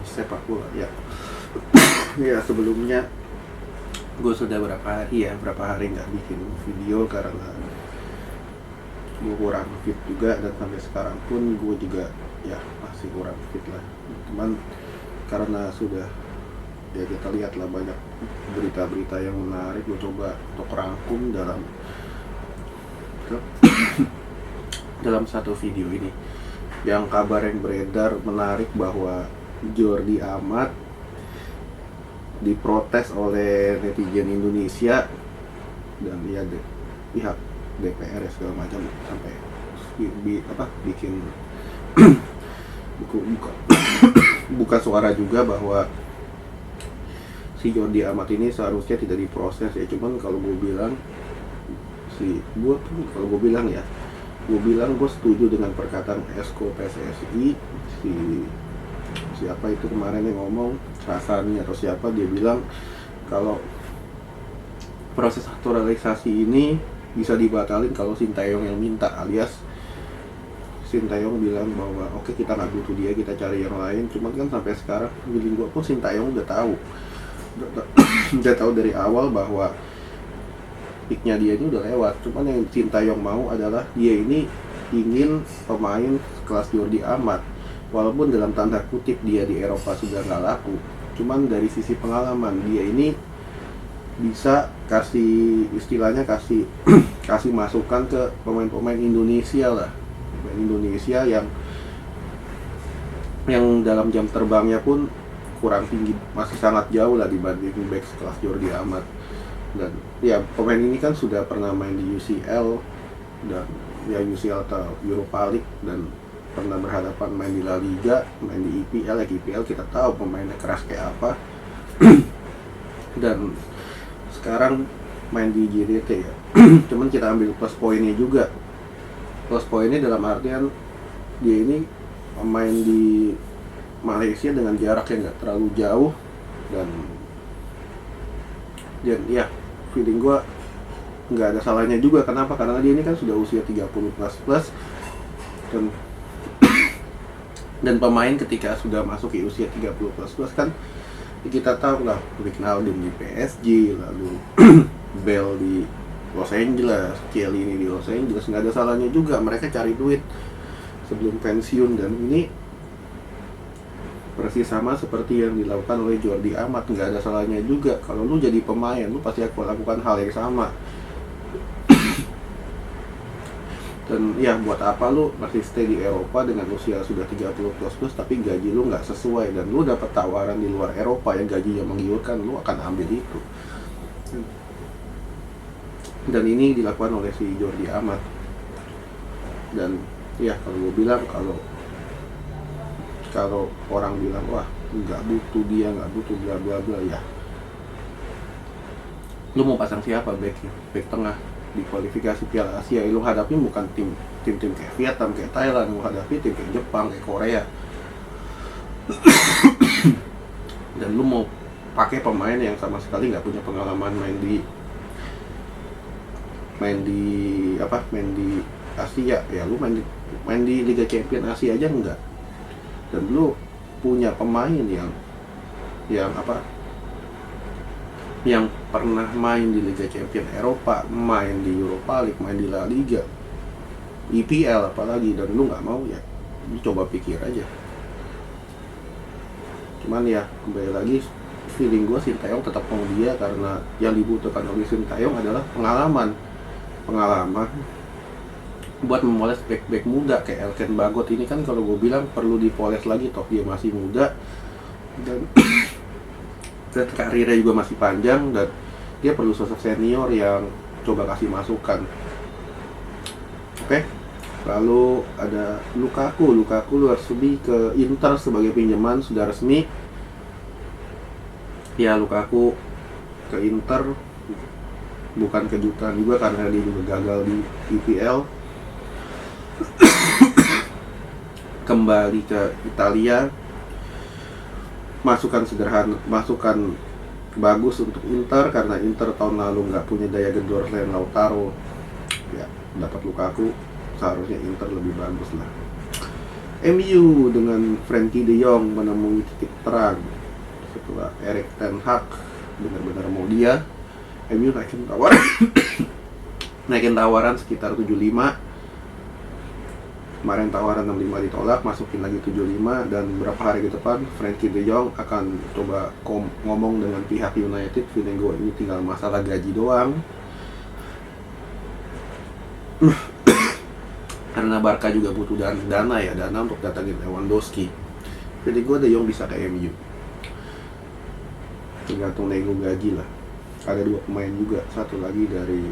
sepak bola ya. Ya sebelumnya gue sudah berapa hari nggak bikin video karena gue kurang fit juga, dan sampai sekarang pun gue juga ya masih kurang fit lah. Cuman karena sudah ya kita lihat lah banyak berita-berita yang menarik, gue coba untuk rangkum dalam satu video ini. Yang kabar yang beredar menarik bahwa Jordi Amat diprotes oleh netizen Indonesia dan ya pihak DPR segala macam, sampai bikin buka suara juga bahwa si Jordi Amat ini seharusnya tidak diproses ya. Cuman kalau gue bilang gue setuju dengan perkataan Esko PSSI, siapa itu kemarin yang ngomong, Hasani atau siapa, dia bilang kalau proses naturalisasi ini bisa dibatalin kalau Sintayong yang minta, alias Sintayong bilang bahwa oke, kita nggak butuh dia, kita cari yang lain. Cuman kan sampai sekarang feeling gue pun Sintayong udah tahu dari awal bahwa picknya dia ini udah lewat. Cuman yang Sintayong mau adalah dia ini ingin pemain kelas Jordi Amat, walaupun dalam tanda kutip dia di Eropa sudah nggak laku. Cuman dari sisi pengalaman dia ini bisa kasih kasih masukan ke pemain-pemain Indonesia lah, pemain Indonesia yang dalam jam terbangnya pun kurang tinggi, masih sangat jauh lah dibanding back kelas Jordi Amat. Dan ya pemain ini kan sudah pernah main di UCL dan ya UCL atau Europa League, dan pernah berhadapan main di La Liga, main di IPL. IPL kita tahu pemainnya keras kayak apa. Dan sekarang main di JDT ya. Cuman kita ambil plus poinnya juga. Plus poinnya dalam artian dia ini main di Malaysia dengan jarak yang nggak terlalu jauh, dan ya feeling gue nggak ada salahnya juga. Kenapa? Karena dia ini kan sudah usia 30 plus dan pemain ketika sudah masuk ke usia 30 plus kan kita tahu lah, Wijnaldum di PSG, lalu Bell di Los Angeles, Chiellini di Los Angeles. Nggak ada salahnya juga mereka cari duit sebelum pensiun, dan ini persis sama seperti yang dilakukan oleh Jordi Amat. Nggak ada salahnya juga kalau lu jadi pemain, lu pasti akan lakukan hal yang sama. Dan ya buat apa lu masih stay di Eropa dengan usia sudah 30 plus tapi gaji lu nggak sesuai, dan lu dapat tawaran di luar Eropa yang gajinya menggiurkan, lu akan ambil itu. Dan ini dilakukan oleh si Jordi Amat. Dan ya kalau gue bilang, kalau orang bilang wah nggak butuh dia, nggak butuh bla bla bla, ya lu mau pasang siapa back tengah di kualifikasi Piala Asia? Lu hadapi bukan tim kayak Vietnam, kayak Thailand, lu hadapi tim kayak Jepang, kayak Korea. Dan lu mau pakai pemain yang sama sekali nggak punya pengalaman main di Asia ya. Lu main di Liga Champions Asia aja enggak. Dan lu punya pemain yang pernah main di Liga Champions Eropa, main di Europa League, main di La Liga, IPL apalagi, dan lu nggak mau, ya lu coba pikir aja. Cuman ya kembali lagi, feeling gue Sintayong tetap mau dia, karena yang dibutuhkan oleh Sintayong adalah pengalaman buat memoles back muda kayak Elkan Bagot ini. Kan kalau gue bilang perlu dipoles lagi, toh dia masih muda dan karirnya juga masih panjang, dan dia perlu sosok senior yang coba kasih masukan. Oke. Lalu ada Lukaku resmi ke Inter sebagai pinjaman, sudah resmi ya. Lukaku ke Inter bukan kejutan juga, karena dia juga gagal di IPL. Kembali ke Italia, masukan bagus untuk Inter, karena Inter tahun lalu nggak punya daya gedor selain Lautaro. Ya dapat Lukaku, seharusnya Inter lebih bagus lah. MU dengan Frankie De Jong menemui titik terang setelah Erik ten Hag benar-benar mau dia. MU naikin tawaran sekitar 75. Kemarin tawaran 65 ditolak, masukin lagi 75, dan beberapa hari ke depan Frankie De Jong akan coba ngomong dengan pihak United. Feeling gue ini tinggal masalah gaji doang. Karena Barca juga butuh dana untuk datangin Lewandowski. Jadi gue De Jong bisa ke MU. Tergantung nego gaji lah. Ada 2 pemain juga, satu lagi dari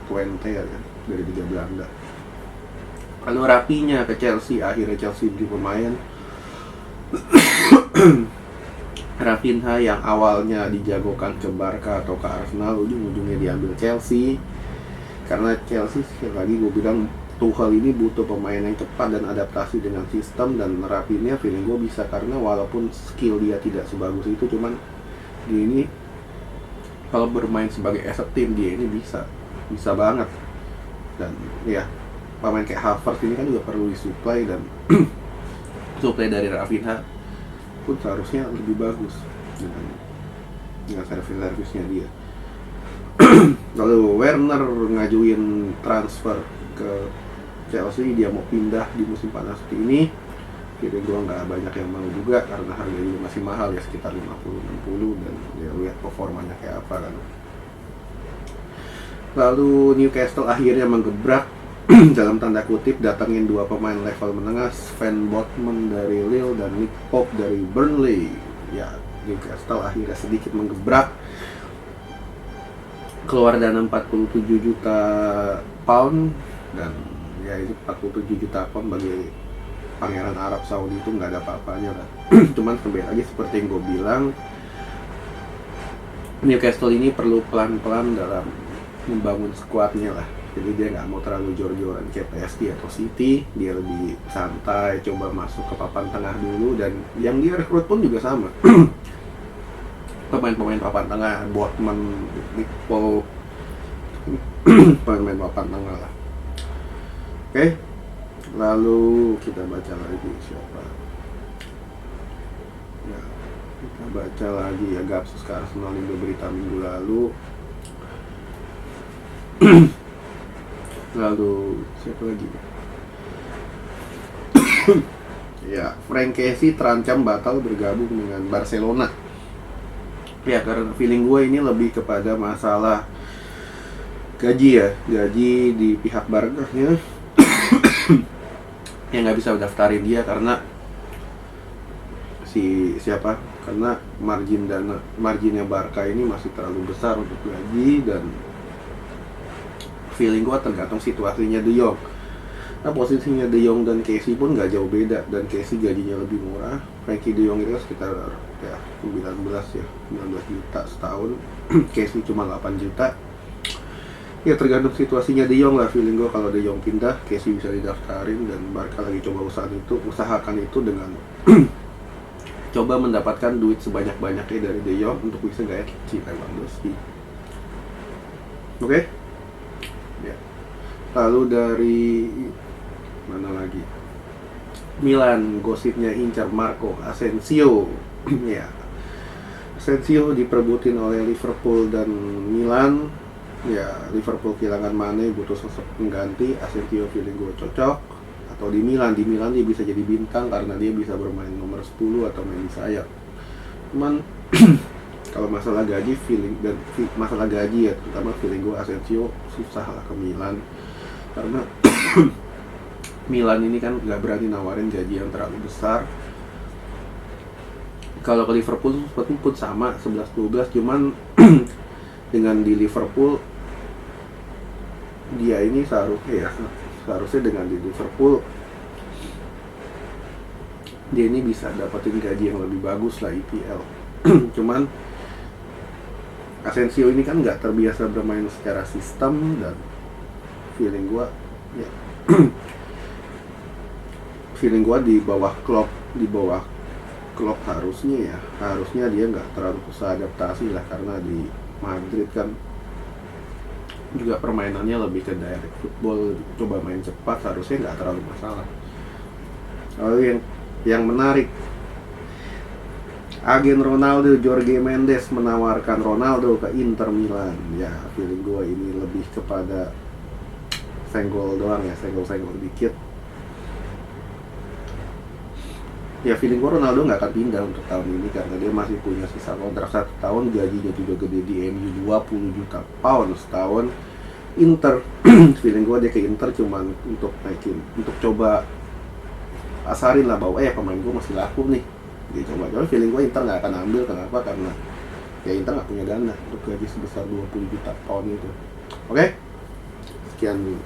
Twente ya, dari Liga Belanda. Lalu Rapinya ke Chelsea, akhirnya Chelsea beli pemain Rafinha yang awalnya dijagokan ke Barca atau ke Arsenal, ujung-ujungnya diambil Chelsea. Karena Chelsea, sekali lagi gue bilang, Tuchel ini butuh pemain yang cepat dan adaptasi dengan sistem, dan Rafinha feeling gue bisa, karena walaupun skill dia tidak sebagus itu, cuman dia ini kalau bermain sebagai as a team dia ini bisa banget. Dan ya, pemain kayak Havertz ini kan juga perlu disuplai, dan suplai dari Rafinha pun seharusnya lebih bagus dengan servis-servisnya dia. Lalu Werner ngajuin transfer ke Chelsea, dia mau pindah di musim panas seperti ini. Jadi gue nggak banyak yang mau juga karena harganya masih mahal ya, sekitar 50-60, dan ya lihat performanya kayak apa kan. Lalu Newcastle akhirnya menggebrak dalam tanda kutip, datangin 2 pemain level menengah, Sven Botman dari Lille dan Nick Pope dari Burnley. Ya, Newcastle akhirnya sedikit menggebrak, keluar dana 47 juta pound, dan ya itu 47 juta pound bagi Pangeran Arab Saudi itu nggak ada apa-apanya lah. Cuman kembali lagi seperti yang gue bilang, Newcastle ini perlu pelan-pelan dalam membangun skuadnya lah. Jadi dia nggak mau terlalu jor-joran kayak PSG atau City, dia lebih santai, coba masuk ke papan tengah dulu, dan yang dia rekrut pun juga sama. Pemain-pemain papan tengah, Botman, Nick Pope, pemain papan tengah lah. Oke. Lalu kita baca lagi siapa ya, kita baca lagi ya, Gapsus ke Arsenal yang berita minggu lalu. Lalu siapa lagi ya, Frank Casey terancam batal bergabung dengan Barcelona. Ya, karena feeling gue ini lebih kepada masalah gaji ya, gaji di pihak Barca-nya yang nggak bisa daftarin dia karena karena marginnya Barca ini masih terlalu besar untuk gaji, dan feeling gua tergantung situasinya De Jong. Nah, posisinya De Jong dan Casey pun nggak jauh beda, dan Casey gajinya lebih murah. Frankie De Jong itu sekitar ya 19 juta setahun, Casey cuma 8 juta. Ya tergantung situasinya De Jong lah, feeling gue kalau De Jong pindah, Casey bisa didaftarin, dan Barca lagi coba usahakan itu dengan coba mendapatkan duit sebanyak-banyaknya dari De Jong untuk bisa gaya si Lewandowski. Oke? Ya. Lalu dari mana lagi? Milan gosipnya incar Marco Asensio. Ya. Asensio diperbutin oleh Liverpool dan Milan. Ya, Liverpool kehilangan Mane, butuh sosok pengganti. Asensio feeling gue cocok. Atau di Milan dia bisa jadi bintang karena dia bisa bermain nomor 10 atau main di sayap. Cuman kalau masalah gaji ya, terutama feeling gue Asensio susah lah ke Milan, karena Milan ini kan nggak berani nawarin gaji yang terlalu besar. Kalau ke Liverpool pun sama 11-12, cuman dengan di Liverpool dia ini seharusnya dengan di Liverpool dia ini bisa dapetin gaji yang lebih bagus lah, IPL. Cuman Asensio ini kan nggak terbiasa bermain secara sistem, dan feeling gua ya di bawah Klopp harusnya dia nggak terlalu susah adaptasi lah, karena di Madrid kan juga permainannya lebih ke direct football, coba main cepat, harusnya nggak terlalu masalah. yang menarik, agen Ronaldo Jorge Mendes menawarkan Ronaldo ke Inter Milan. Ya feeling gue ini lebih kepada senggol doang ya, senggol dikit. Ya feeling gue Ronaldo nggak akan pindah untuk tahun ini karena dia masih punya sisa kontrak 1 tahun, gajinya juga gede di MU 20 juta pound setahun. Inter feeling gue dia ke Inter cuman untuk coba asarin lah bahwa pemain gue masih laku nih, dia coba feeling gue Inter nggak akan ambil. Kenapa? Karena ya Inter nggak punya dana untuk gaji sebesar 20 juta pound itu. Oke? Sekian